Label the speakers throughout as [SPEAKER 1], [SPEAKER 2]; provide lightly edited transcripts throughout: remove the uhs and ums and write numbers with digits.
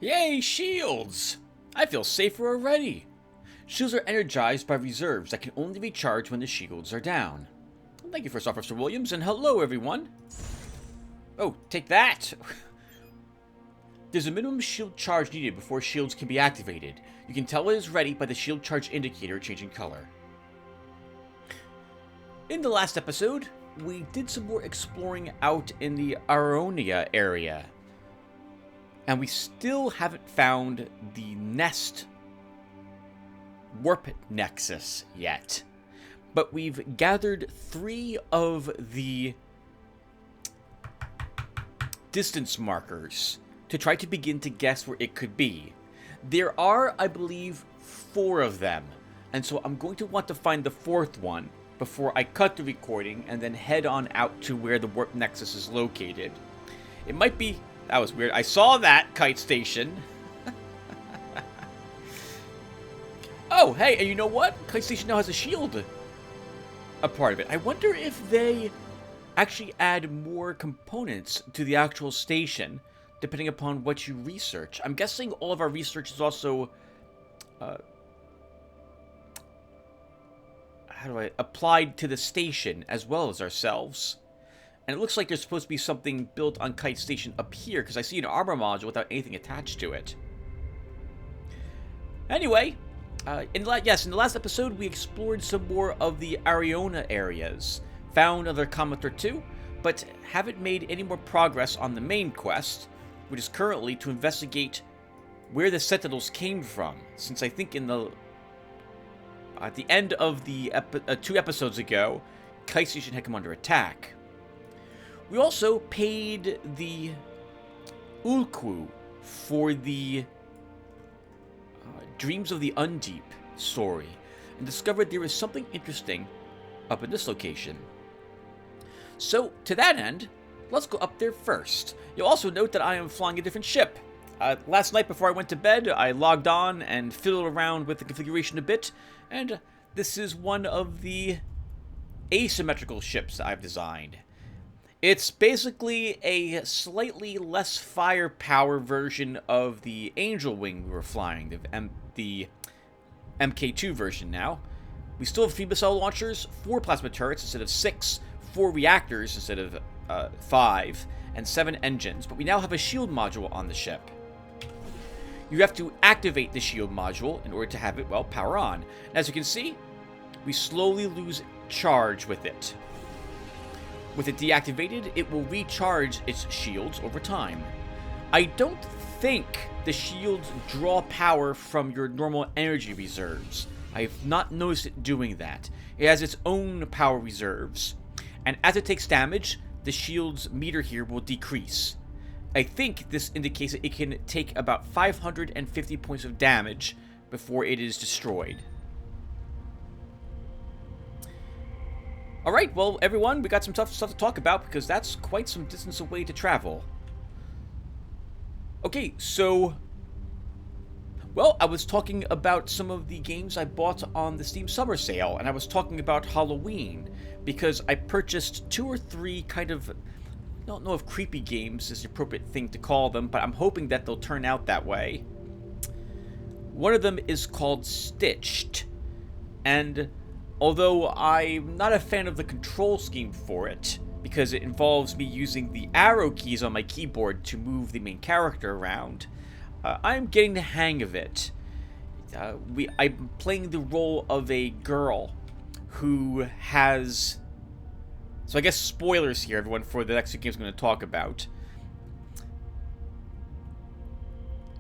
[SPEAKER 1] Yay, shields! I feel safer already. Shields are energized by reserves that can only be charged when the shields are down. Thank you, First Officer Williams, and hello, everyone. Oh, take that! There's a minimum shield charge needed before shields can be activated. You can tell it is ready by the shield charge indicator changing color. In the last episode, we did some more exploring out in the Aronia area. And we still haven't found the Nest Warp Nexus yet. But we've gathered 3 of the distance markers to try to begin to guess where it could be. There are, I believe, 4 of them. And so I'm going to want to find the 4th one before I cut the recording and then head on out to where the Warp Nexus is located. It might be... That was weird. I saw that kite station. Oh, hey, and you know what? Kite station now has a shield. A part of it. I wonder if they actually add more components to the actual station, depending upon what you research. I'm guessing all of our research is also... applied to the station as well as ourselves. And it looks like there's supposed to be something built on Kite Station up here, because I see an armor module without anything attached to it. Anyway, in the last episode, we explored some more of the Ariona areas, found another comet or 2, but haven't made any more progress on the main quest, which is currently to investigate where the Sentinels came from, since I think at the end of the 2 episodes ago, Kite Station had come under attack. We also paid the Ulku for the Dreams of the Undeep story, and discovered there was something interesting up in this location. So, to that end, let's go up there first. You'll also note that I am flying a different ship. Last night before I went to bed, I logged on and fiddled around with the configuration a bit, and this is one of the asymmetrical ships I've designed. It's basically a slightly less firepower version of the Angel Wing we were flying, the MK2 version now. We still have 3 missile launchers, 4 plasma turrets instead of 6, 4 reactors instead of 5, and 7 engines, but we now have a shield module on the ship. You have to activate the shield module in order to have it, well, power on. And as you can see, we slowly lose charge with it. With it deactivated, it will recharge its shields over time. I don't think the shields draw power from your normal energy reserves. I have not noticed it doing that. It has its own power reserves, and as it takes damage, the shield's meter here will decrease. I think this indicates that it can take about 550 points of damage before it is destroyed. Alright, well, everyone, we got some tough stuff to talk about, because that's quite some distance away to travel. Okay, so... Well, I was talking about some of the games I bought on the Steam Summer Sale, and I was talking about Halloween, because I purchased 2 or 3 kind of... I don't know if creepy games is the appropriate thing to call them, but I'm hoping that they'll turn out that way. One of them is called Stitched, and... although I'm not a fan of the control scheme for it, because it involves me using the arrow keys on my keyboard to move the main character around, I'm getting the hang of it. I'm playing the role of a girl who has... So I guess spoilers here, everyone, for the next 2 games I'm going to talk about.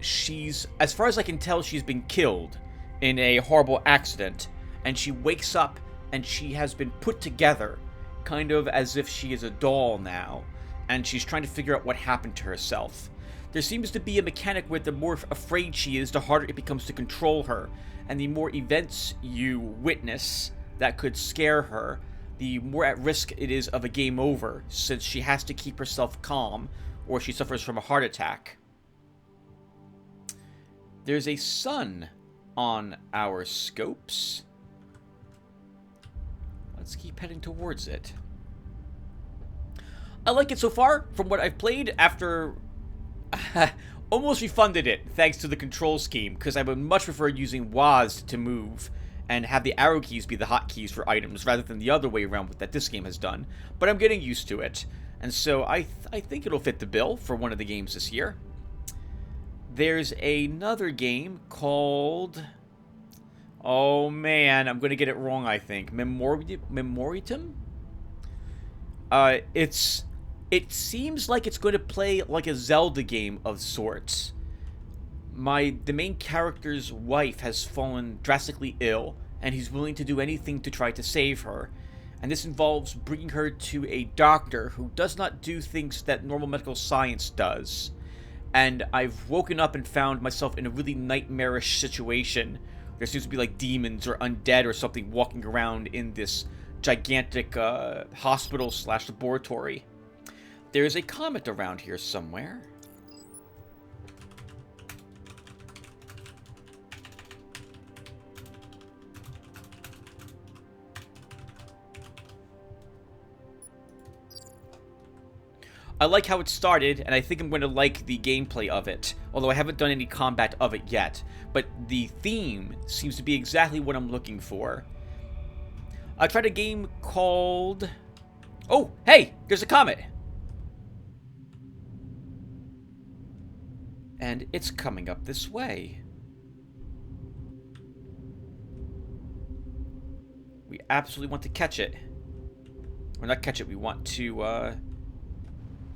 [SPEAKER 1] As far as I can tell, she's been killed in a horrible accident. And she wakes up, and she has been put together, kind of as if she is a doll now, and she's trying to figure out what happened to herself. There seems to be a mechanic where the more afraid she is, the harder it becomes to control her, and the more events you witness that could scare her, the more at risk it is of a game over, since she has to keep herself calm, or she suffers from a heart attack. There's a sun on our scopes. Let's keep heading towards it. I like it so far, from what I've played, after almost refunded it thanks to the control scheme, because I would much prefer using WASD to move and have the arrow keys be the hotkeys for items rather than the other way around that this game has done. But I'm getting used to it, and so I think it'll fit the bill for one of the games this year. There's another game called... Oh man, I'm going to get it wrong, I think. Memoritum? It seems like it's going to play like a Zelda game of sorts. The main character's wife has fallen drastically ill, and he's willing to do anything to try to save her. And this involves bringing her to a doctor who does not do things that normal medical science does. And I've woken up and found myself in a really nightmarish situation. There seems to be like demons or undead or something walking around in this gigantic hospital/laboratory. There's a comet around here somewhere. I like how it started, and I think I'm going to like the gameplay of it, although I haven't done any combat of it yet. But the theme seems to be exactly what I'm looking for. I tried a game called... Oh, hey, there's a comet! And it's coming up this way. We absolutely want to catch it. Or not catch it, we want to,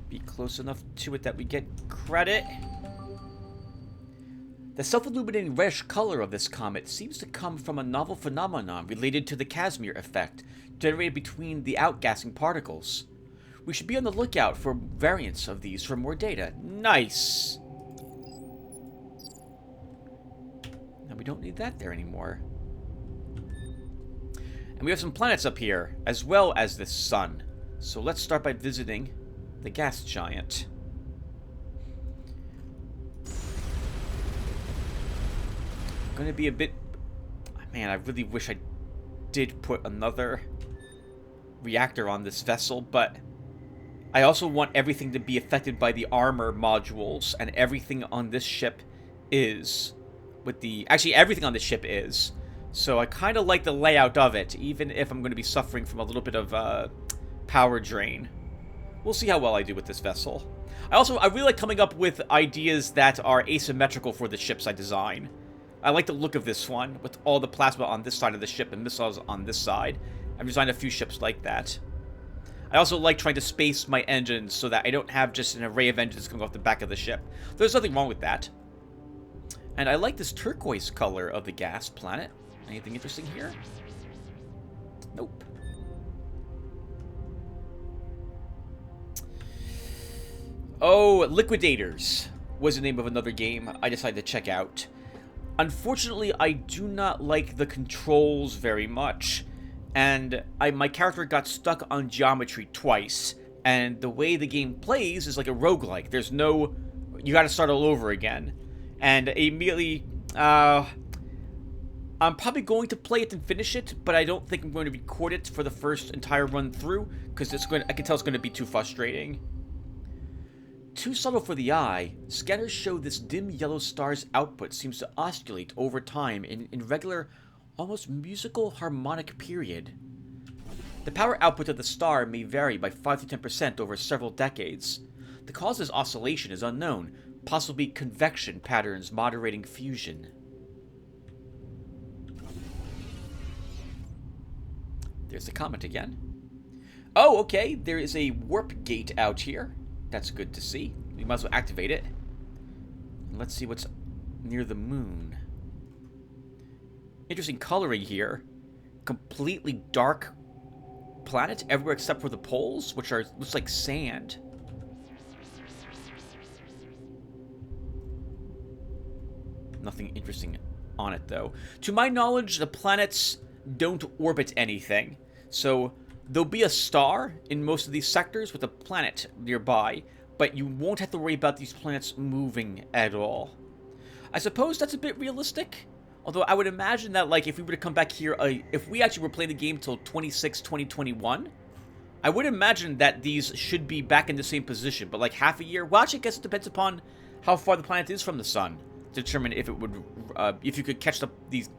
[SPEAKER 1] be close enough to it that we get credit. The self-illuminating reddish color of this comet seems to come from a novel phenomenon related to the Casimir effect, generated between the outgassing particles. We should be on the lookout for variants of these for more data. Nice! Now we don't need that there anymore. And we have some planets up here, as well as this sun. So let's start by visiting the gas giant. Going to be a bit... Man, I really wish I did put another reactor on this vessel, but I also want everything to be affected by the armor modules, and everything on this ship is. Actually, everything on this ship is. So I kind of like the layout of it, even if I'm going to be suffering from a little bit of power drain. We'll see how well I do with this vessel. I really like coming up with ideas that are asymmetrical for the ships I design. I like the look of this one, with all the plasma on this side of the ship and missiles on this side. I've designed a few ships like that. I also like trying to space my engines so that I don't have just an array of engines coming off the back of the ship. There's nothing wrong with that. And I like this turquoise color of the gas planet. Anything interesting here? Nope. Oh, Liquidators was the name of another game I decided to check out. Unfortunately, I do not like the controls very much, and my character got stuck on geometry twice, and the way the game plays is like a roguelike. There's no... You gotta start all over again. And immediately, I'm probably going to play it and finish it, but I don't think I'm going to record it for the first entire run through, because I can tell it's going to be too frustrating. Too subtle for the eye, scanners show this dim yellow star's output seems to oscillate over time in irregular, almost musical harmonic period. The power output of the star may vary by 5 to 10% over several decades. The cause of this oscillation is unknown, possibly convection patterns moderating fusion. There's the comet again. Oh, okay, there is a warp gate out here. That's good to see. We might as well activate it. Let's see what's near the moon. Interesting coloring here. Completely dark planet everywhere except for the poles, which looks like sand. Nothing interesting on it, though. To my knowledge, the planets don't orbit anything. So there'll be a star in most of these sectors with a planet nearby, but you won't have to worry about these planets moving at all. I suppose that's a bit realistic, although I would imagine that, like, if we were to come back here, if we actually were playing the game till 2021, I would imagine that these should be back in the same position, but like half a year, well, actually I guess it depends upon how far the planet is from the sun to determine if it would, if you could catch these.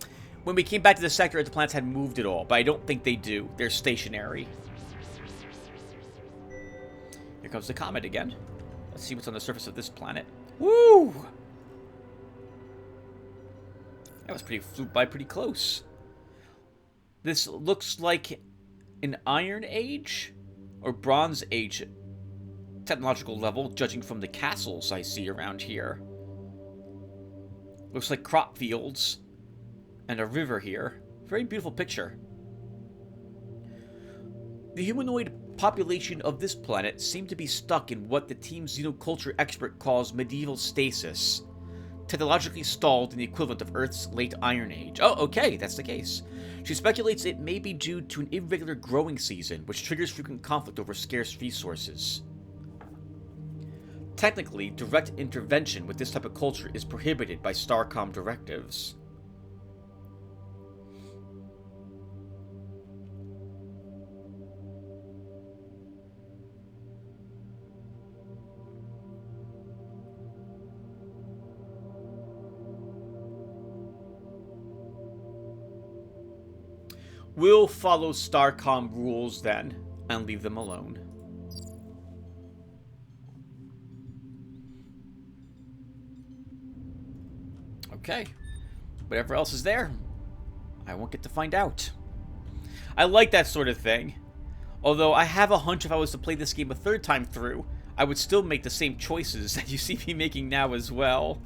[SPEAKER 1] When we came back to the sector, the planets had moved at all, but I don't think they do. They're stationary. Here comes the comet again. Let's see what's on the surface of this planet. Woo! That was flew by pretty close. This looks like an Iron Age or Bronze Age technological level, judging from the castles I see around here. Looks like crop fields and a river here. Very beautiful picture. The humanoid population of this planet seemed to be stuck in what the Team Xenoculture expert calls medieval stasis, technologically stalled in the equivalent of Earth's late Iron Age. Oh, okay, that's the case. She speculates it may be due to an irregular growing season, which triggers frequent conflict over scarce resources. Technically, direct intervention with this type of culture is prohibited by Starcom directives. We'll follow Starcom rules then, and leave them alone. Okay. Whatever else is there, I won't get to find out. I like that sort of thing. Although I have a hunch if I was to play this game a third time through, I would still make the same choices that you see me making now as well.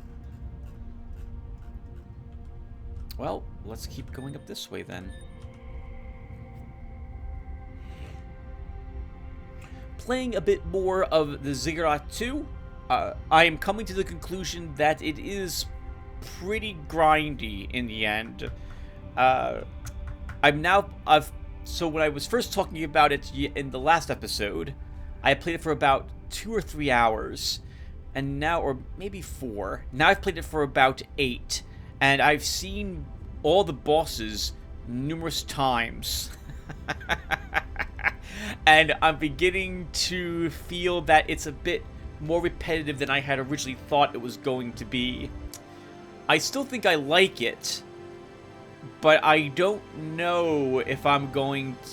[SPEAKER 1] Well, let's keep going up this way then. Playing a bit more of the Ziggurat 2, I am coming to the conclusion that it is pretty grindy in the end. So when I was first talking about it in the last episode, I played it for about 2 or 3 hours, and now, or maybe 4. Now I've played it for about 8, and I've seen all the bosses numerous times. And I'm beginning to feel that it's a bit more repetitive than I had originally thought it was going to be. I still think I like it, but I don't know if I'm going to...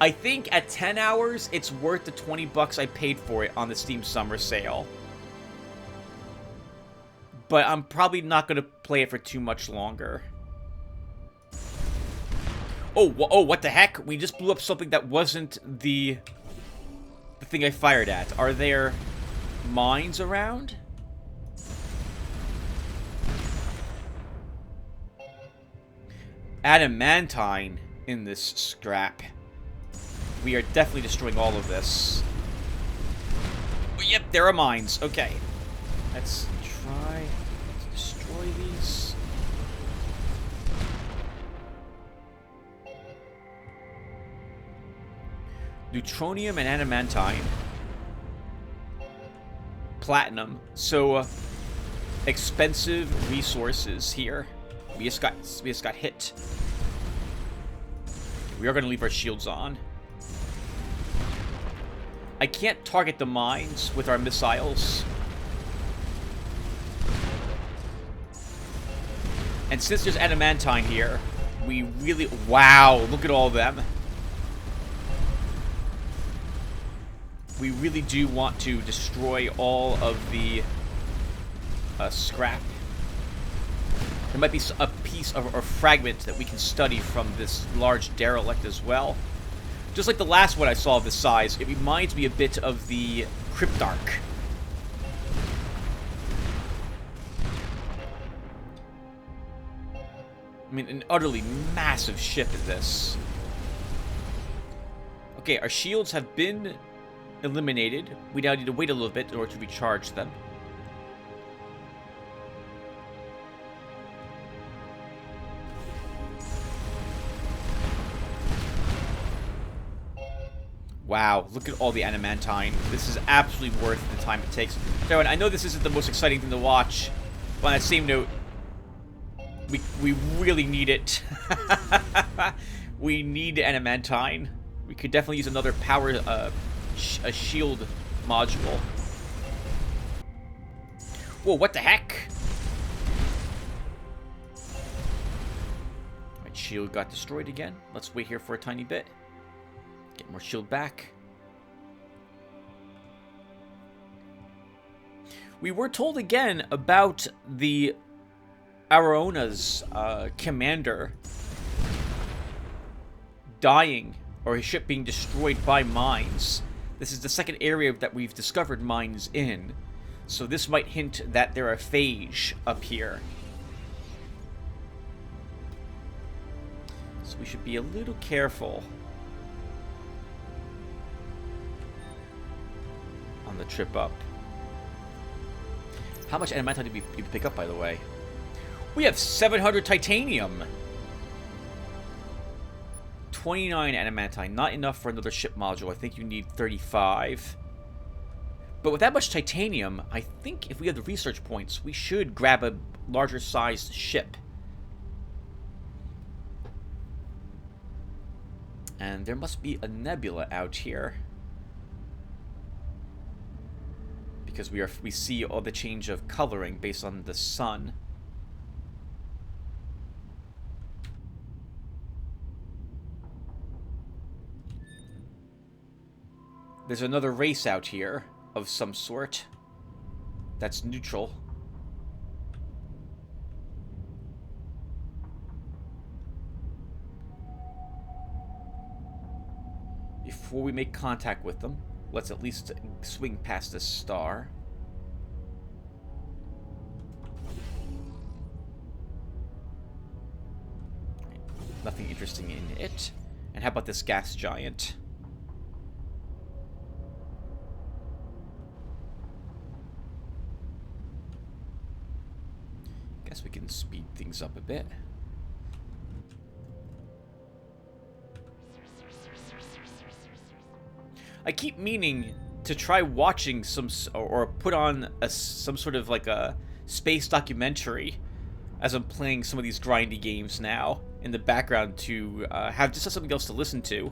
[SPEAKER 1] I think at 10 hours, it's worth the $20 I paid for it on the Steam Summer Sale. But I'm probably not going to play it for too much longer. Oh, what the heck? We just blew up something that wasn't the thing I fired at. Are there mines around? Adamantine in this scrap. We are definitely destroying all of this. Oh, yep, there are mines. Okay. Let's try to destroy these. Neutronium and adamantine. Platinum. So, expensive resources here. We just got hit. We are going to leave our shields on. I can't target the mines with our missiles. And since there's adamantine here, we really... Wow, look at all of them. We really do want to destroy all of the scrap. There might be a piece or fragment that we can study from this large derelict as well. Just like the last one I saw of this size, it reminds me a bit of the Cryptarch. I mean, an utterly massive ship is this. Okay, our shields have been eliminated. We now need to wait a little bit in order to recharge them. Wow, look at all the adamantine. This is absolutely worth the time it takes. So, I know this isn't the most exciting thing to watch, but on that same note, we really need it. We need adamantine. We could definitely use another power, a shield module. Whoa, what the heck? My shield got destroyed again. Let's wait here for a tiny bit. Get more shield back. We were told again about the Araona's commander dying, or his ship being destroyed by mines. This is the second area that we've discovered mines in, so this might hint that there are phage up here. So we should be a little careful on the trip up. How much adamantite did we pick up, by the way? We have 700 titanium! 29 adamantite. Not enough for another ship module. I think you need 35. But with that much titanium, I think if we have the research points, we should grab a larger sized ship. And there must be a nebula out here. Because we see all the change of coloring based on the sun. There's another race out here of some sort that's neutral. Before we make contact with them, let's at least swing past this star. Nothing interesting in it. And how about this gas giant? Guess we can speed things up a bit. I keep meaning to try watching some, or put on some sort of like a space documentary as I'm playing some of these grindy games now in the background to have something else to listen to.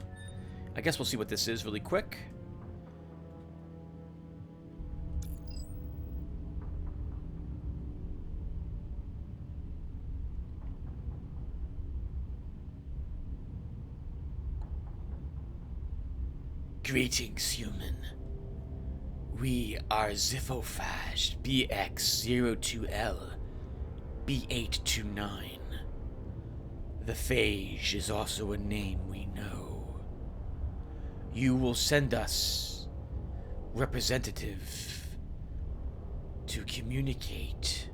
[SPEAKER 1] I guess we'll see what this is really quick. Greetings, human. We are Ziphophage BX02L B829. The phage is also a name we know. You will send us representative to communicate.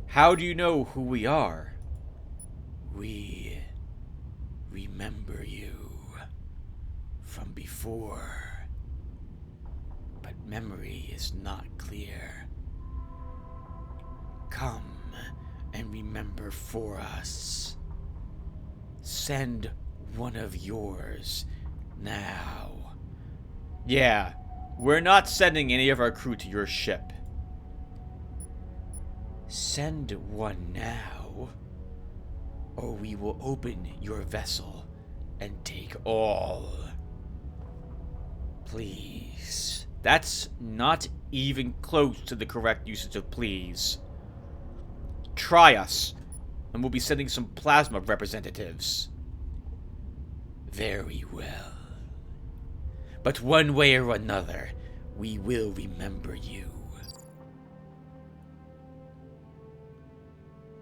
[SPEAKER 1] How do you know who we are? We remember you from before, but memory is not clear. Come and remember for us. Send one of yours now. Yeah, we're not sending any of our crew to your ship. Send one now, or we will open your vessel and take all. Please. That's not even close to the correct usage of please. Try us, and we'll be sending some plasma representatives. Very well. But one way or another, we will remember you.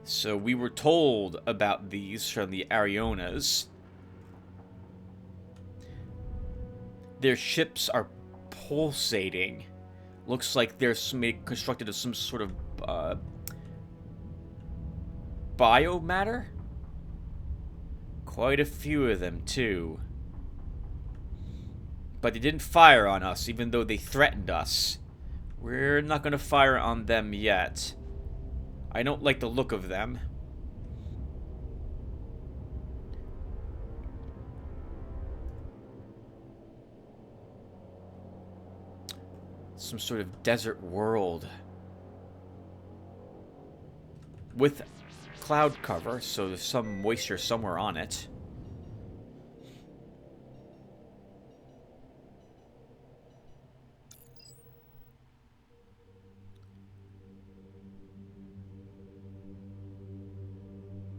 [SPEAKER 1] So we were told about these from the Araonas. Their ships are pulsating. Looks like they're constructed of some sort of biomatter. Quite a few of them, too. But they didn't fire on us, even though they threatened us. We're not going to fire on them yet. I don't like the look of them. Some sort of desert world. With cloud cover, so there's some moisture somewhere on it. –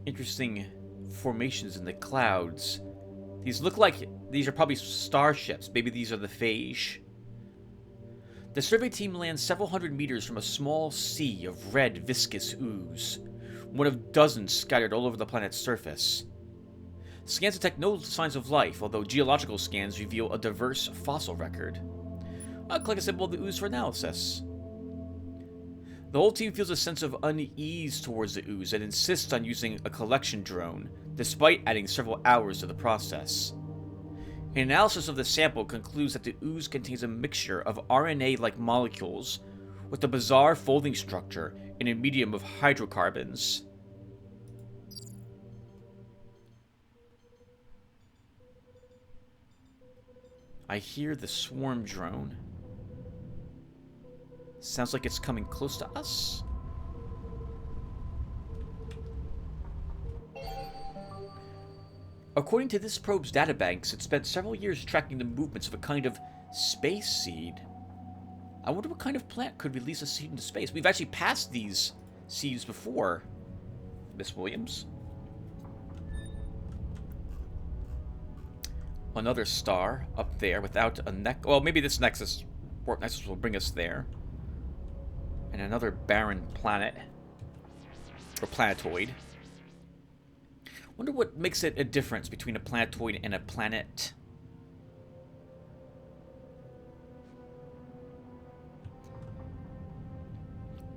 [SPEAKER 1] interesting formations in the clouds. These look like these are probably starships. Maybe these are the phage. The survey team lands several hundred meters from a small sea of red, viscous ooze, one of dozens scattered all over the planet's surface. Scans detect no signs of life, although geological scans reveal a diverse fossil record. I'll click a symbol of the ooze for analysis. The whole team feels a sense of unease towards the ooze and insists on using a collection drone, despite adding several hours to the process. An analysis of the sample concludes that the ooze contains a mixture of RNA-like molecules with a bizarre folding structure in a medium of hydrocarbons. I hear the swarm drone. Sounds like it's coming close to us. According to this probe's databanks, it spent several years tracking the movements of a kind of space seed. I wonder what kind of plant could release a seed into space. We've actually passed these seeds before, Miss Williams. Another star up there without a neck. Well, maybe this Nexus will bring us there. And another barren planet. Or planetoid. Wonder what makes it a difference between a planetoid and a planet.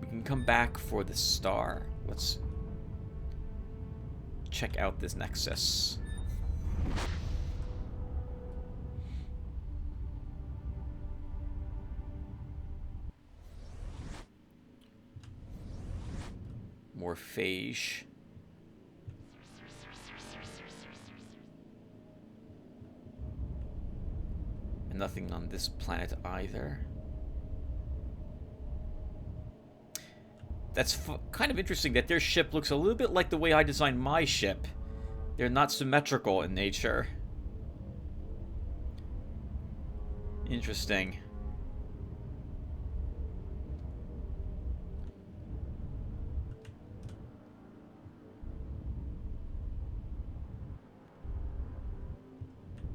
[SPEAKER 1] We can come back for the star. Let's check out this Nexus. More phage. And nothing on this planet either. That's kind of interesting that their ship looks a little bit like the way I designed my ship. They're not symmetrical in nature. Interesting.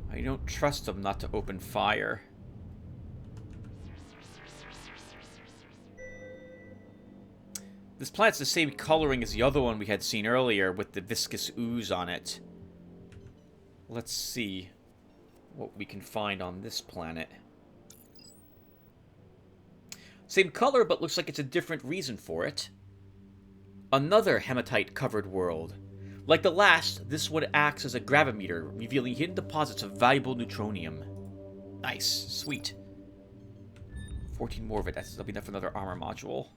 [SPEAKER 1] I don't trust them not to open fire. This planet's the same coloring as the other one we had seen earlier with the viscous ooze on it. Let's see what we can find on this planet. Same color, but looks like it's a different reason for it. Another hematite-covered world. Like the last, this one acts as a gravimeter, revealing hidden deposits of valuable neutronium. Nice. Sweet. 14 more of it. That'll be enough for another armor module.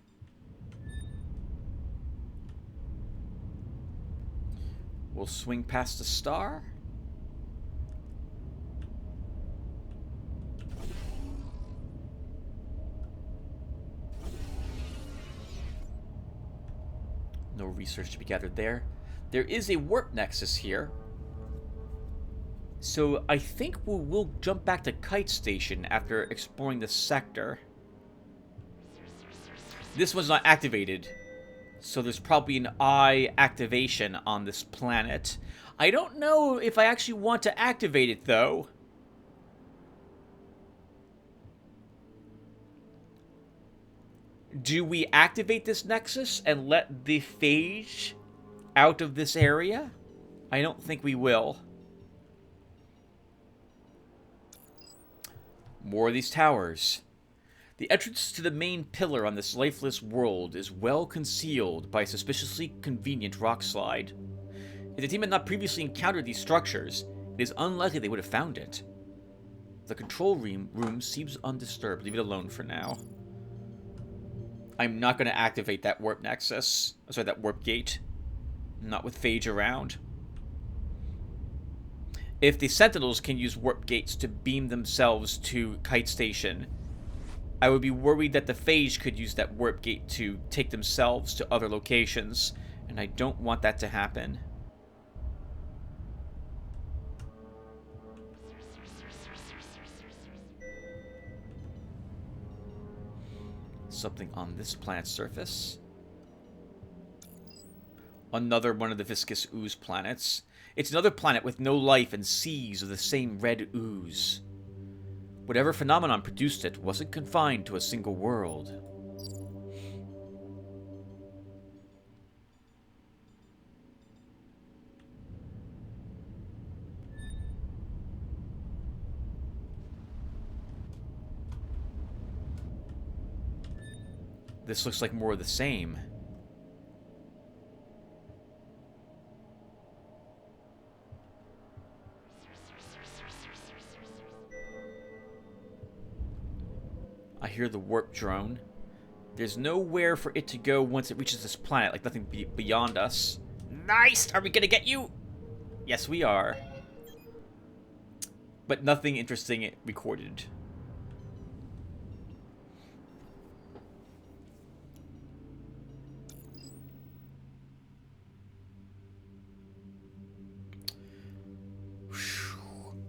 [SPEAKER 1] We'll swing past the star. No research to be gathered there. There is a warp nexus here. So I think we'll jump back to Kite Station after exploring the sector. This one's not activated. So there's probably an eye activation on this planet. I don't know if I actually want to activate it, though. Do we activate this nexus and let the phage out of this area? I don't think we will. More of these towers. The entrance to the main pillar on this lifeless world is well concealed by a suspiciously convenient rock slide. If the team had not previously encountered these structures, it is unlikely they would have found it. The control room seems undisturbed. Leave it alone for now. I'm not going to activate that warp nexus. Sorry, that warp gate. Not with phage around. If the Sentinels can use warp gates to beam themselves to Kite Station, I would be worried that the phage could use that warp gate to take themselves to other locations, and I don't want that to happen. Something on this planet's surface. Another one of the viscous ooze planets. It's another planet with no life and seas of the same red ooze. Whatever phenomenon produced it wasn't confined to a single world. This looks like more of the same. I hear the warp drone. There's nowhere for it to go once it reaches this planet, like nothing beyond us. Nice! Are we gonna get you? Yes, we are. But nothing interesting recorded.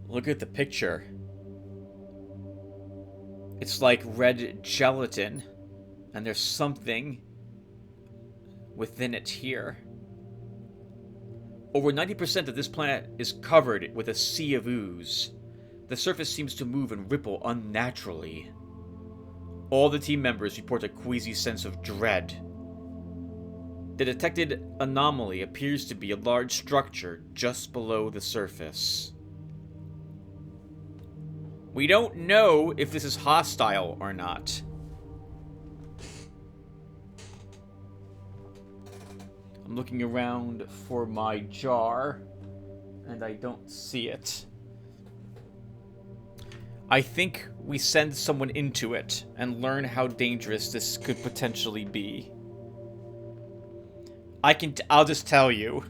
[SPEAKER 1] Look at the picture. It's like red gelatin, and there's something within it here. Over 90% of this planet is covered with a sea of ooze. The surface seems to move and ripple unnaturally. All the team members report a queasy sense of dread. The detected anomaly appears to be a large structure just below the surface. We don't know if this is hostile or not. I'm looking around for my jar, and I don't see it. I think we send someone into it and learn how dangerous this could potentially be. I'll just tell you,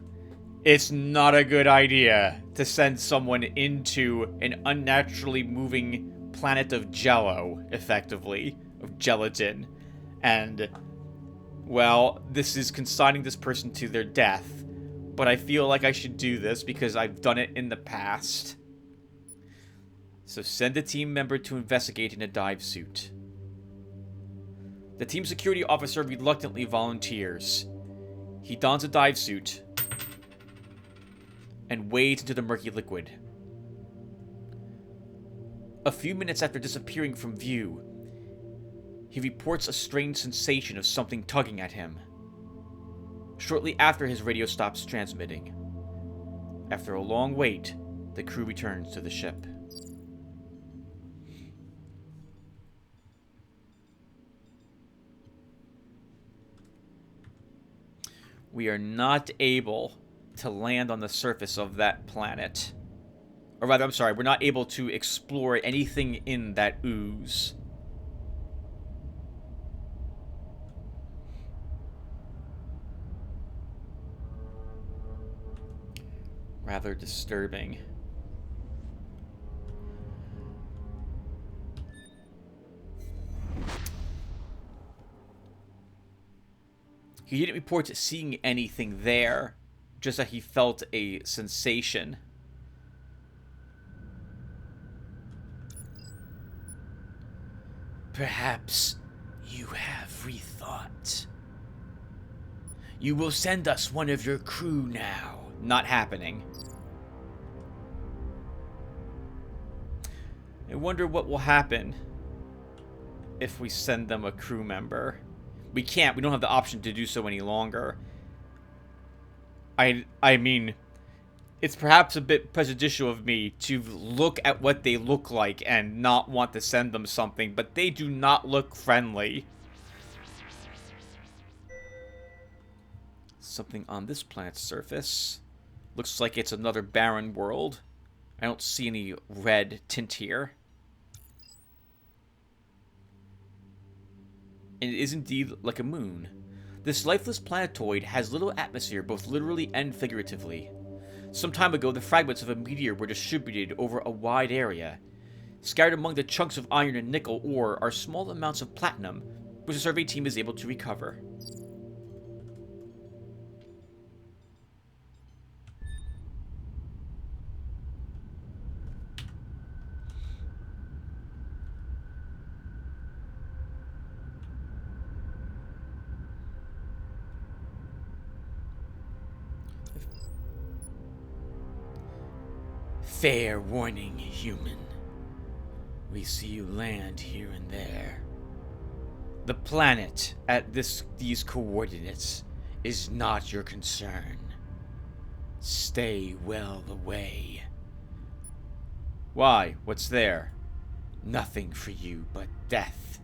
[SPEAKER 1] it's not a good idea to send someone into an unnaturally moving planet of jello, effectively, of gelatin. And, well, this is consigning this person to their death. But I feel like I should do this because I've done it in the past. So send a team member to investigate in a dive suit. The team security officer reluctantly volunteers. He dons a dive suit and wades into the murky liquid. A few minutes after disappearing from view, he reports a strange sensation of something tugging at him. Shortly after, his radio stops transmitting. After a long wait, the crew returns to the ship. We are not able to land on the surface of that planet. Or rather, I'm sorry, we're not able to explore anything in that ooze. Rather disturbing. He didn't report seeing anything there, just that he felt a sensation. Perhaps you have rethought. You will send us one of your crew now. Not happening. I wonder what will happen if we send them a crew member. We can't. We don't have the option to do so any longer. I mean, it's perhaps a bit prejudicial of me to look at what they look like and not want to send them something, but they do not look friendly. Something on this planet's surface. Looks like it's another barren world. I don't see any red tint here. And it is indeed like a moon. This lifeless planetoid has little atmosphere, both literally and figuratively. Some time ago, the fragments of a meteor were distributed over a wide area. Scattered among the chunks of iron and nickel ore are small amounts of platinum, which the survey team is able to recover. Fair warning, human. We see you land here and there. The planet at these coordinates is not your concern. Stay well away. Why? What's there? Nothing for you but death.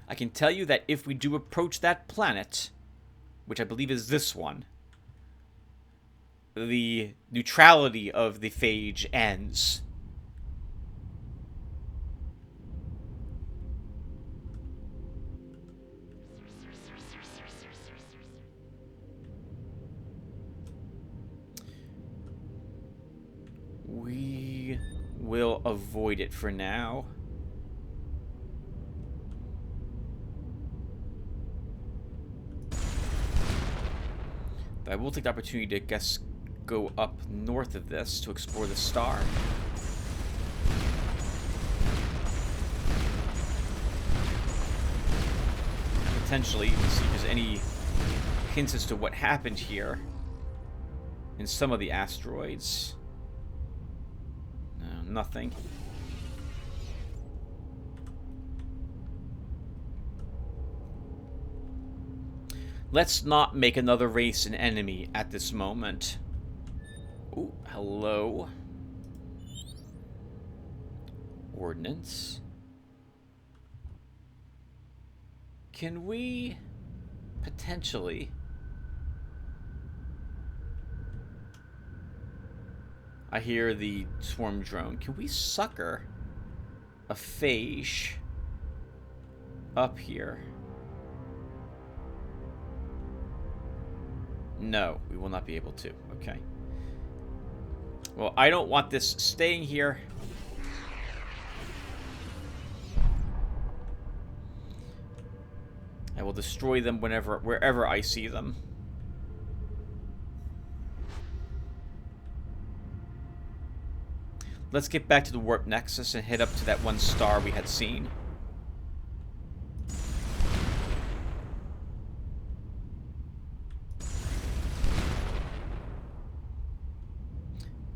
[SPEAKER 1] I can tell you that if we do approach that planet, which I believe is this one, the neutrality of the phage ends. We will avoid it for now. But I will take the opportunity to go up north of this to explore the star. Potentially see if there's any hints as to what happened here in some of the asteroids. No, nothing. Let's not make another race an enemy at this moment. Ooh, hello. Ordnance. Can we potentially... I hear the swarm drone. Can we sucker a phage up here? No, we will not be able to. Okay. Well, I don't want this staying here. I will destroy them wherever I see them. Let's get back to the warp nexus and head up to that one star we had seen.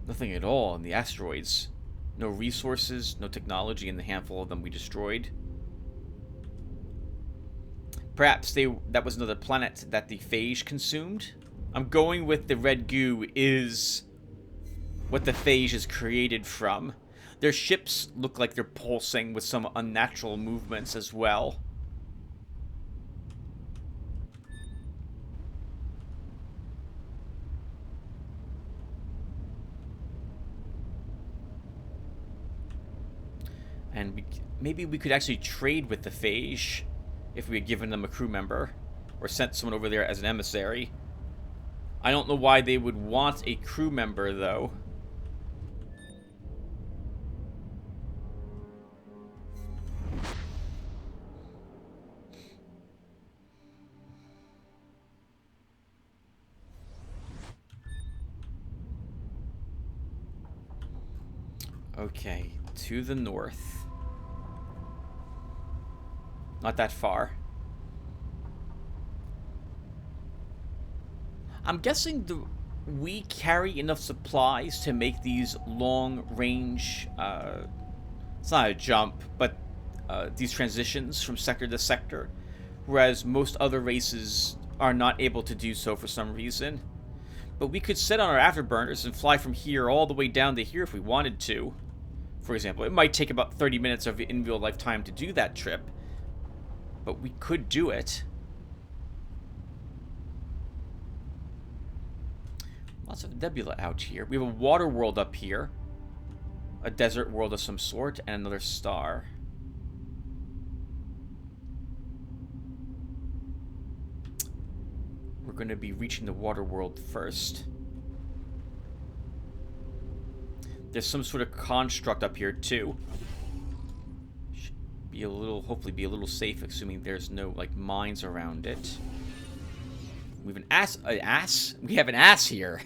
[SPEAKER 1] Nothing at all in the asteroids. No resources, no technology in the handful of them we destroyed. Perhaps that was another planet that the phage consumed. I'm going with the red goo is what the phage is created from. Their ships look like they're pulsing with some unnatural movements as well. And maybe we could actually trade with the phage if we had given them a crew member or sent someone over there as an emissary. I don't know why they would want a crew member, though. Okay, to the north. Not that far. I'm guessing we carry enough supplies to make these long-range, it's not a jump, but these transitions from sector to sector, whereas most other races are not able to do so for some reason. But we could set on our afterburners and fly from here all the way down to here if we wanted to. For example, it might take about 30 minutes of in real life time to do that trip, but we could do it. Lots of nebula out here. We have a water world up here, a desert world of some sort, and another star. We're going to be reaching the water world first. There's some sort of construct up here too. Should be hopefully be a little safe, assuming there's no like mines around it. We have an ass. We have an ass here.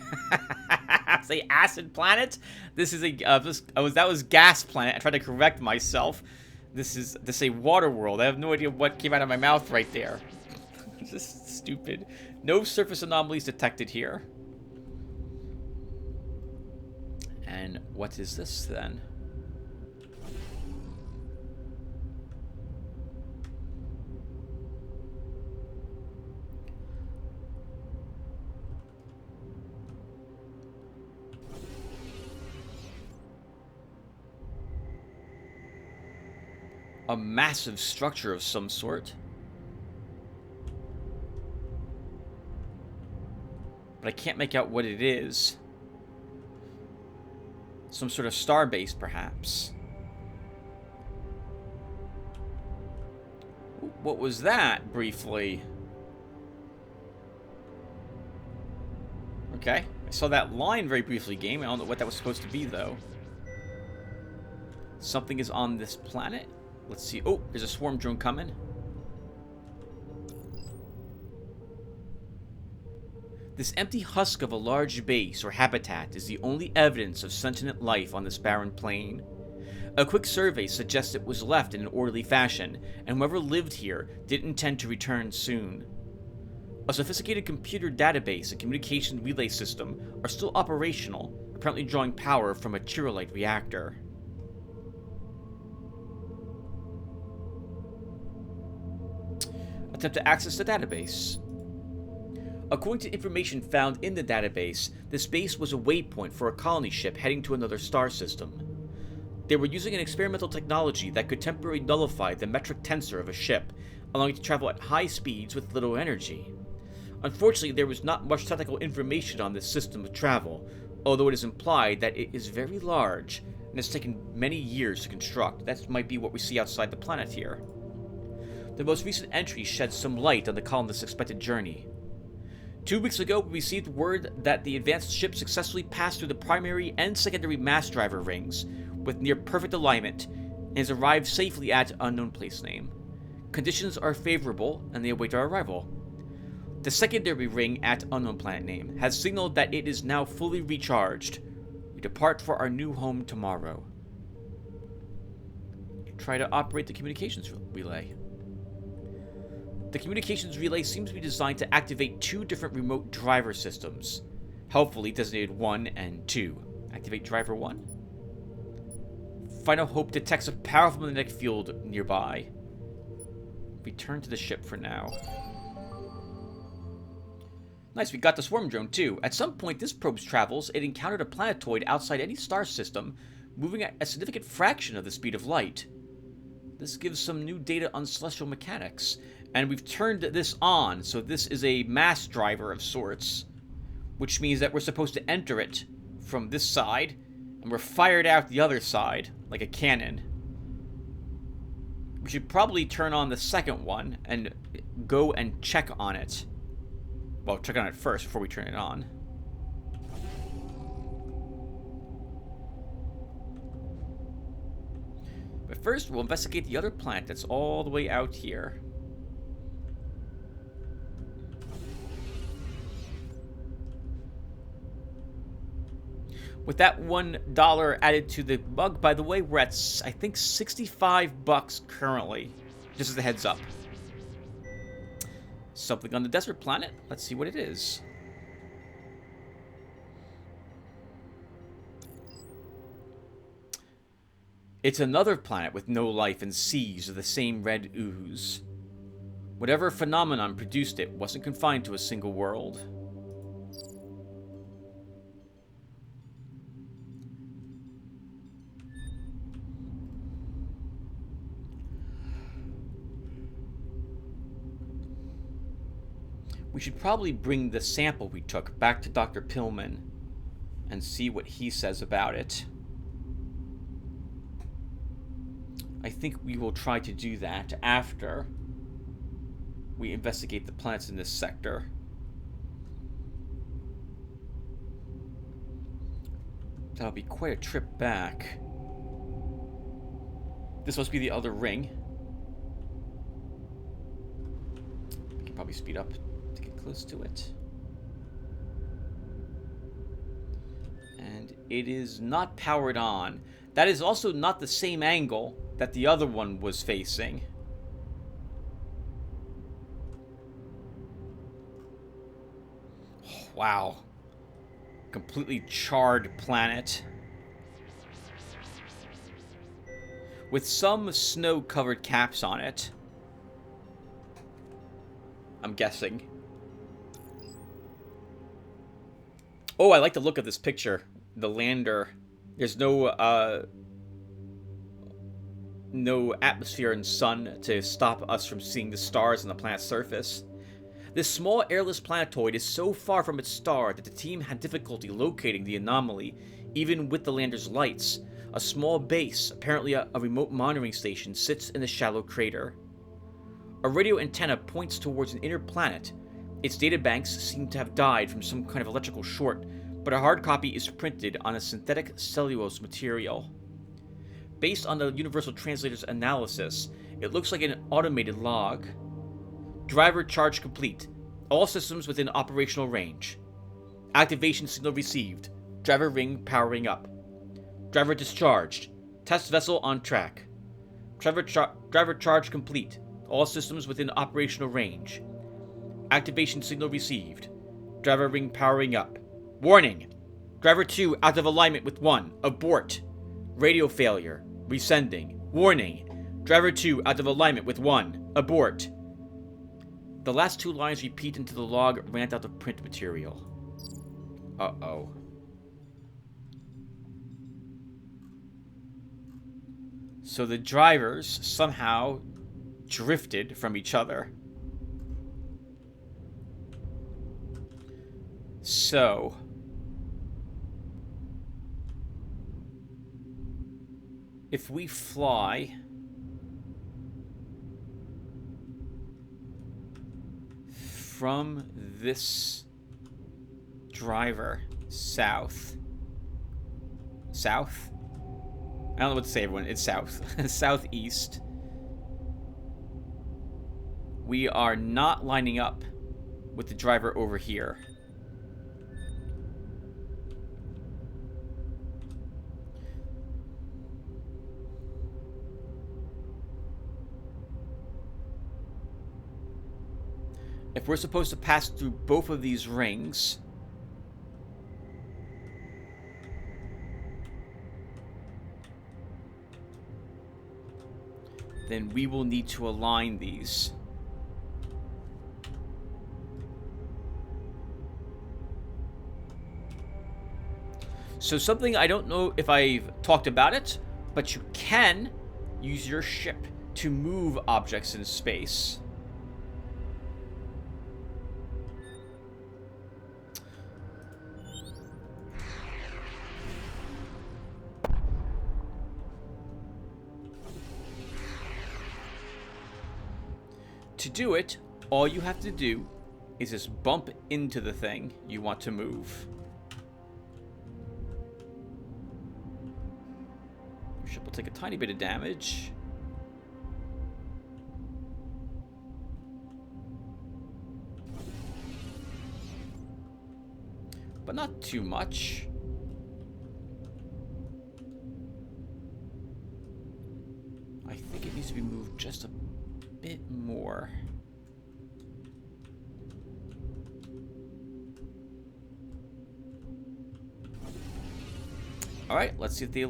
[SPEAKER 1] Say acid planet. This is a that was gas planet. I tried to correct myself. This is a water world. I have no idea what came out of my mouth right there. This is stupid. No surface anomalies detected here. And what is this then? A massive structure of some sort. But I can't make out what it is. Some sort of star base, perhaps. What was that, briefly? Okay. I saw that line very briefly, game. I don't know what that was supposed to be, though. Something is on this planet. Let's see. Oh, there's a swarm drone coming. This empty husk of a large base or habitat is the only evidence of sentient life on this barren plain. A quick survey suggests it was left in an orderly fashion, and whoever lived here didn't intend to return soon. A sophisticated computer database and communication relay system are still operational, apparently drawing power from a Chirolite reactor. Attempt to access the database. According to information found in the database, this base was a waypoint for a colony ship heading to another star system. They were using an experimental technology that could temporarily nullify the metric tensor of a ship, allowing it to travel at high speeds with little energy. Unfortunately, there was not much technical information on this system of travel, although it is implied that it is very large and has taken many years to construct. That might be what we see outside the planet here. The most recent entry sheds some light on the colonists' expected journey. 2 weeks ago, we received word that the advanced ship successfully passed through the primary and secondary mass driver rings with near perfect alignment and has arrived safely at unknown place name. Conditions are favorable and they await our arrival. The secondary ring at unknown planet name has signaled that it is now fully recharged. We depart for our new home tomorrow. Try to operate the communications relay. The communications relay seems to be designed to activate 2 different remote driver systems, helpfully designated 1 and 2. Activate driver 1. Final Hope detects a powerful magnetic field nearby. Return to the ship for now. Nice, we got the swarm drone too. At some point this probe's travels, it encountered a planetoid outside any star system, moving at a significant fraction of the speed of light. This gives some new data on celestial mechanics. And we've turned this on, so this is a mass driver of sorts, which means that we're supposed to enter it from this side, and we're fired out the other side, like a cannon. We should probably turn on the second one and go and check on it. Well, check on it first before we turn it on. But first, we'll investigate the other planet that's all the way out here. With that $1 added to the bug, by the way, we're at, I think, $65 currently. Just as a heads up. Something on the desert planet. Let's see what it is. It's another planet with no life and seas of the same red ooze. Whatever phenomenon produced it wasn't confined to a single world. We should probably bring the sample we took back to Dr. Pillman and see what he says about it. I think we will try to do that after we investigate the planets in this sector. That'll be quite a trip back. This must be the other ring. We can probably speed up to get close to it. And it is not powered on. That is also not the same angle that the other one was facing. Wow. Completely charred planet. With some snow-covered caps on it. I'm guessing. Oh, I like the look of this picture. The lander. There's no atmosphere and sun to stop us from seeing the stars on the planet's surface. This small airless planetoid is so far from its star that the team had difficulty locating the anomaly, even with the lander's lights. A small base, apparently a remote monitoring station, sits in the shallow crater. A radio antenna points towards an inner planet. Its databanks seem to have died from some kind of electrical short, but a hard copy is printed on a synthetic cellulose material. Based on the Universal Translator's analysis, it looks like an automated log. Driver charge complete. All systems within operational range. Activation signal received. Driver ring powering up. Driver discharged. Test vessel on track. Driver charge complete. All systems within operational range. Activation signal received. Driver ring powering up. Warning! Driver 2 out of alignment with 1. Abort. Radio failure. Resending. Warning! Driver 2 out of alignment with 1. Abort. The last 2 lines repeat until the log ran out of print material. Uh-oh. So the drivers somehow drifted from each other. So if we fly from this driver south. I don't know what to say, everyone. It's south. Southeast. We are not lining up with the driver over here. If we're supposed to pass through both of these rings, then we will need to align these. So something, I don't know if I've talked about it, but you can use your ship to move objects in space. To do it, all you have to do is just bump into the thing you want to move. Your ship will take a tiny bit of damage. But not too much. I think it needs to be moved just a bit more. Alright, let's see if they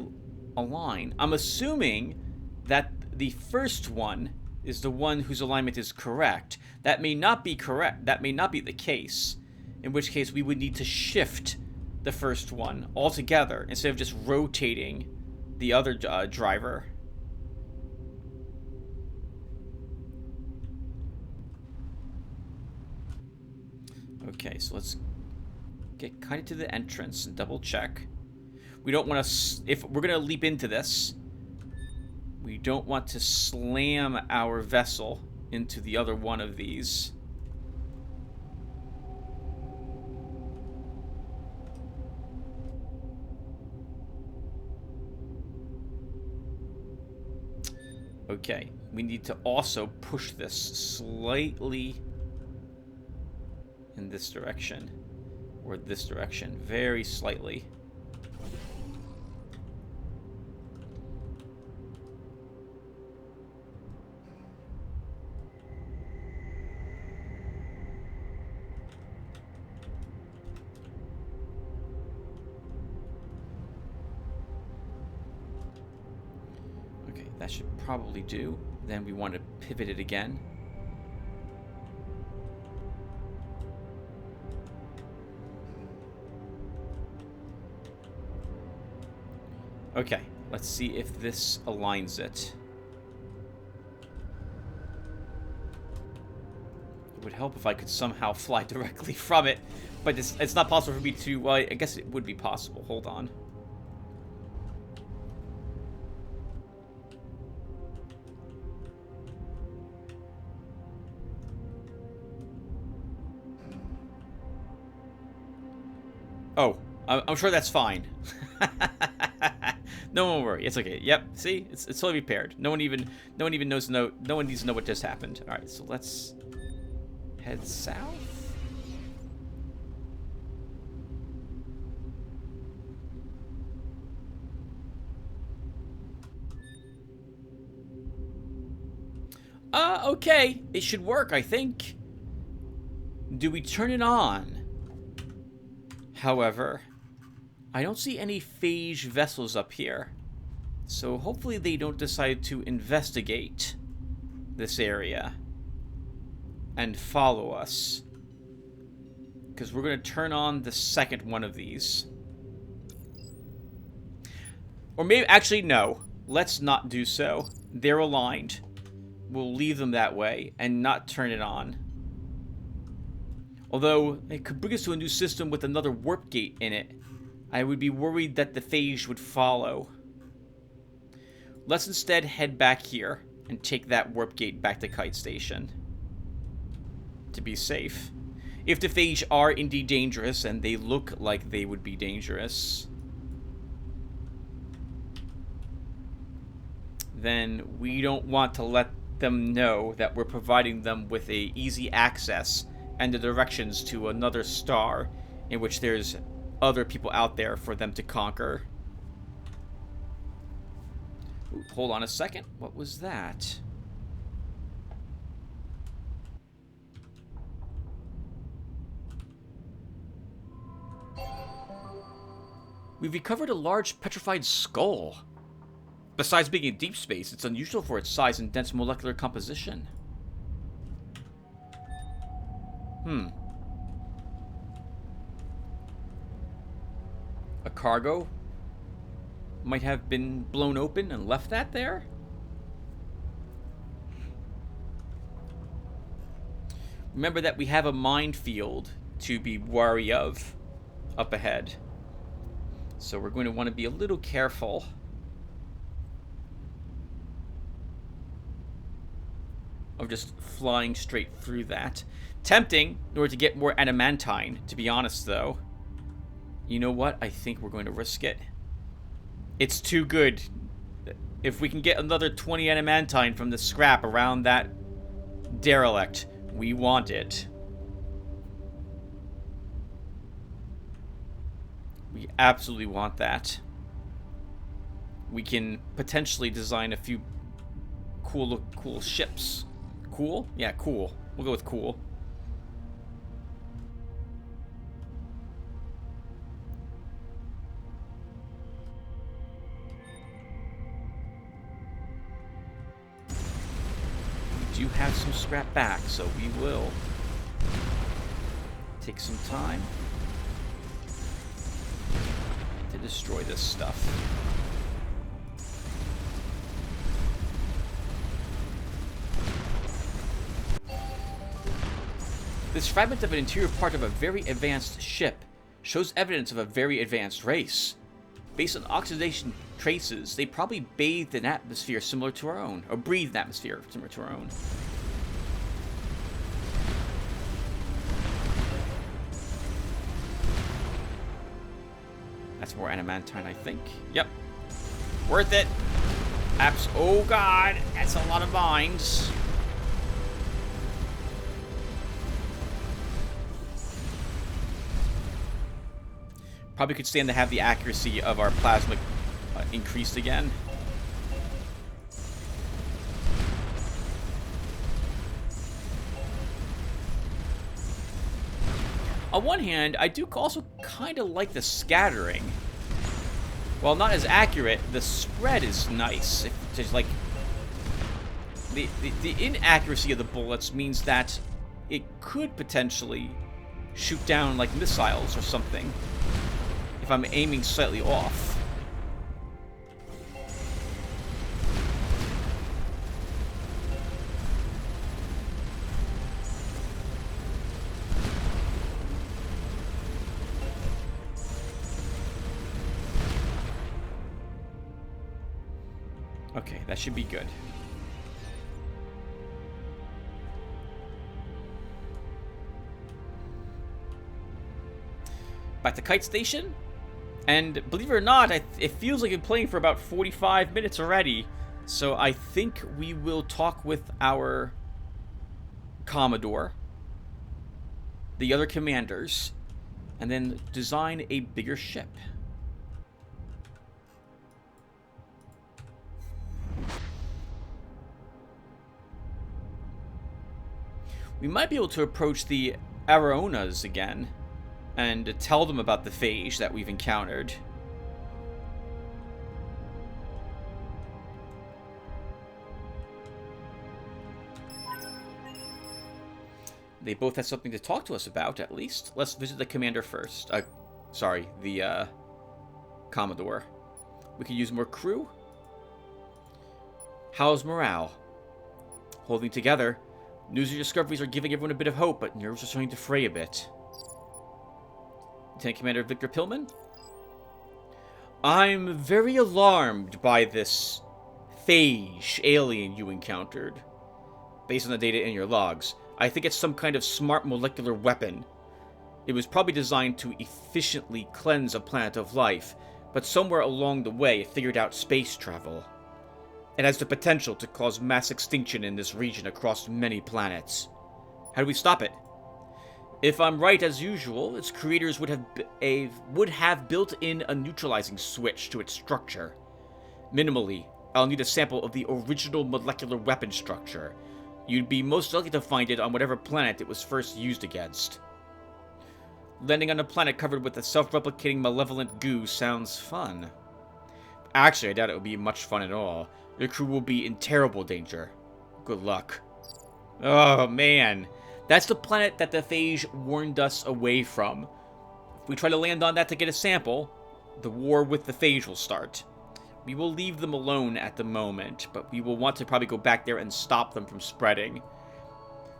[SPEAKER 1] align. I'm assuming that the first one is the one whose alignment is correct. That may not be correct. That may not be the case. In which case we would need to shift the first one altogether instead of just rotating the other driver. Okay, so let's get kind of to the entrance and double check. We don't want to, if we're going to leap into this, we don't want to slam our vessel into the other one of these. Okay, we need to also push this slightly in this direction, or this direction, very slightly. That should probably do. Then we want to pivot it again. Okay, let's see if this aligns it. It would help if I could somehow fly directly from it, but it's not possible for me to, well, I guess it would be possible. Hold on. Oh, I'm sure that's fine. No one worry. It's okay. Yep. See, it's totally repaired. No one even knows. No one needs to know what just happened. All right. So let's head south. Okay. It should work, I think. Do we turn it on? However, I don't see any phage vessels up here. So hopefully they don't decide to investigate this area and follow us. Because we're going to turn on the second one of these. Or maybe, actually, no. Let's not do so. They're aligned. We'll leave them that way and not turn it on. Although, it could bring us to a new system with another warp gate in it. I would be worried that the phage would follow. Let's instead head back here and take that warp gate back to Kite Station. To be safe. If the phage are indeed dangerous, and they look like they would be dangerous, then we don't want to let them know that we're providing them with a easy access and the directions to another star in which there's other people out there for them to conquer. Ooh, hold on a second. What was that? We've recovered a large petrified skull. Besides being in deep space, it's unusual for its size and dense molecular composition. A cargo might have been blown open and left that there? Remember that we have a minefield to be wary of up ahead. So we're going to want to be a little careful. Of just flying straight through that. Tempting in order to get more adamantine, to be honest, though. You know what? I think we're going to risk it. It's too good. If we can get another 20 adamantine from the scrap around that derelict, we want it. We absolutely want that. We can potentially design a few cool ships. Cool? Yeah, cool. We'll go with cool. We do have some scrap back, so we will take some time to destroy this stuff. This fragment of an interior part of a very advanced ship shows evidence of a very advanced race. Based on oxidation traces, they probably bathed an atmosphere similar to our own, or breathed an atmosphere similar to our own. That's more adamantine, I think. Yep. Worth it. Oh god, that's a lot of mines. Probably could stand to have the accuracy of our plasma increased again. On one hand, I do also kind of like the scattering. While not as accurate, the spread is nice. It's just like the inaccuracy of the bullets means that it could potentially shoot down like missiles or something if I'm aiming slightly off. Okay, that should be good. Back to Kite Station. And believe it or not, it feels like I'm playing for about 45 minutes already. So I think we will talk with our Commodore, the other commanders, and then design a bigger ship. We might be able to approach the Araonas again and tell them about the phage that we've encountered. They both have something to talk to us about, at least. Let's visit the commander first. Sorry, the Commodore. We could use more crew. How's morale? Holding together. News and discoveries are giving everyone a bit of hope, but nerves are starting to fray a bit. Lieutenant Commander Victor Pillman? I'm very alarmed by this phage alien you encountered. Based on the data in your logs, I think it's some kind of smart molecular weapon. It was probably designed to efficiently cleanse a planet of life, but somewhere along the way it figured out space travel. It has the potential to cause mass extinction in this region across many planets. How do we stop it? If I'm right, as usual, its creators would have built in a neutralizing switch to its structure. Minimally, I'll need a sample of the original molecular weapon structure. You'd be most likely to find it on whatever planet it was first used against. Landing on a planet covered with a self-replicating malevolent goo sounds fun. Actually, I doubt it would be much fun at all. Your crew will be in terrible danger. Good luck. Oh, man. That's the planet that the phage warned us away from. If we try to land on that to get a sample, the war with the phage will start. We will leave them alone at the moment, but we will want to probably go back there and stop them from spreading.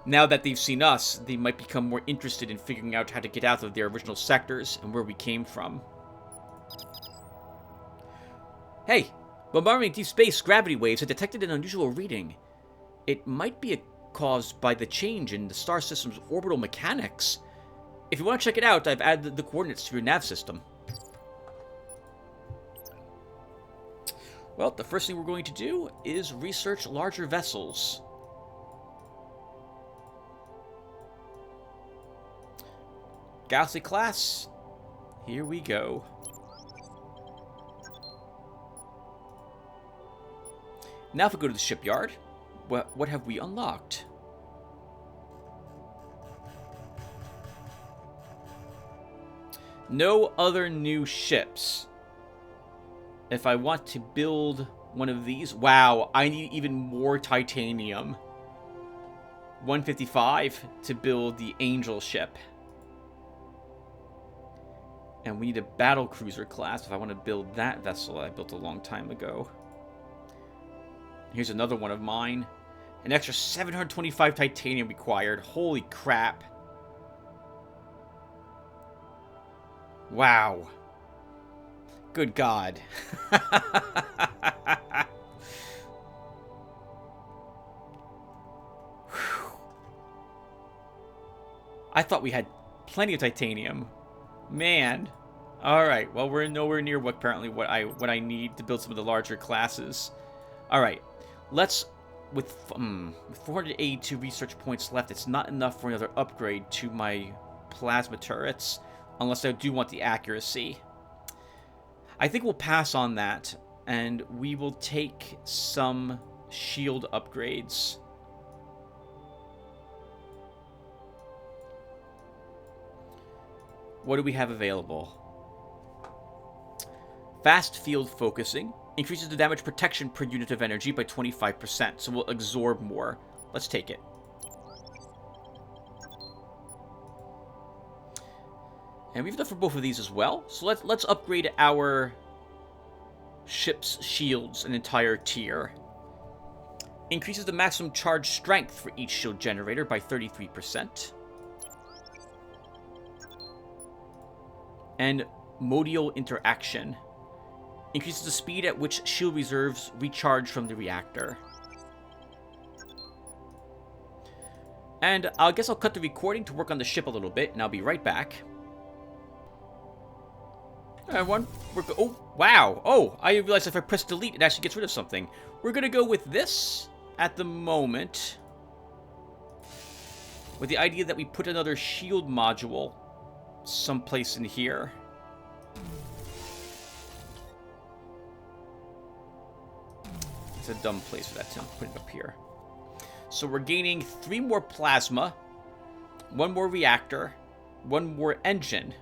[SPEAKER 1] Now that they've seen us, they might become more interested in figuring out how to get out of their original sectors and where we came from. Hey! Bombarding deep space gravity waves have detected an unusual reading. It might be caused by the change in the star system's orbital mechanics. If you want to check it out, I've added the coordinates to your nav system. Well, the first thing we're going to do is research larger vessels. Galaxy class, here we go. Now if we go to the shipyard, what have we unlocked? No other new ships. If I want to build one of these, wow, I need even more titanium. 155 to build the Angel ship. And we need a battle cruiser class if I want to build that vessel I built a long time ago. Here's another one of mine. An extra 725 titanium required. Holy crap. Wow. Good God. I thought we had plenty of titanium. Man. Alright, well we're nowhere near what I need to build some of the larger classes. Alright. Let's, with 482 research points left, it's not enough for another upgrade to my plasma turrets, unless I do want the accuracy. I think we'll pass on that, and we will take some shield upgrades. What do we have available? Fast field focusing, Increases the damage protection per unit of energy by 25%, so we'll absorb more. Let's take it. And we've done for both of these as well. So let's upgrade our ship's shields an entire tier. Increases the maximum charge strength for each shield generator by 33%. And modal interaction. Increases the speed at which shield reserves recharge from the reactor. And I guess I'll cut the recording to work on the ship a little bit, and I'll be right back. Everyone, oh, wow. Oh, I realized if I press delete, it actually gets rid of something. We're going to go with this at the moment, with the idea that we put another shield module someplace in here. It's a dumb place for that to put it up here. So we're gaining 3 more plasma, 1 more reactor, 1 more engine,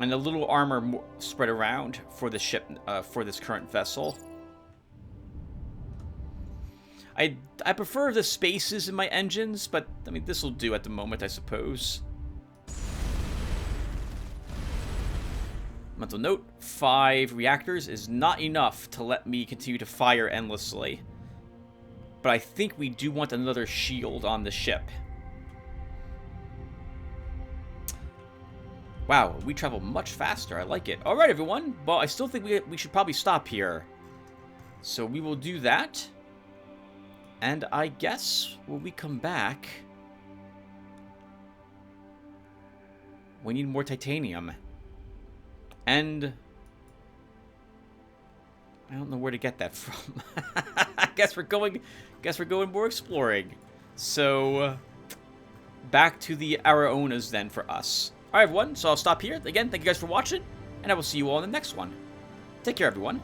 [SPEAKER 1] and a little armor spread around for the ship, for this current vessel. I prefer the spaces in my engines, but I mean, this will do at the moment, I suppose. Mental note, 5 reactors is not enough to let me continue to fire endlessly. But I think we do want another shield on the ship. Wow, we travel much faster. I like it. Alright, everyone. Well, I still think we should probably stop here. So we will do that. And I guess when we come back, we need more titanium. And I don't know where to get that from. I guess we're going more exploring. So back to the Araonas then for us. Alright, everyone, so I'll stop here. Again, thank you guys for watching, and I will see you all in the next one. Take care, everyone.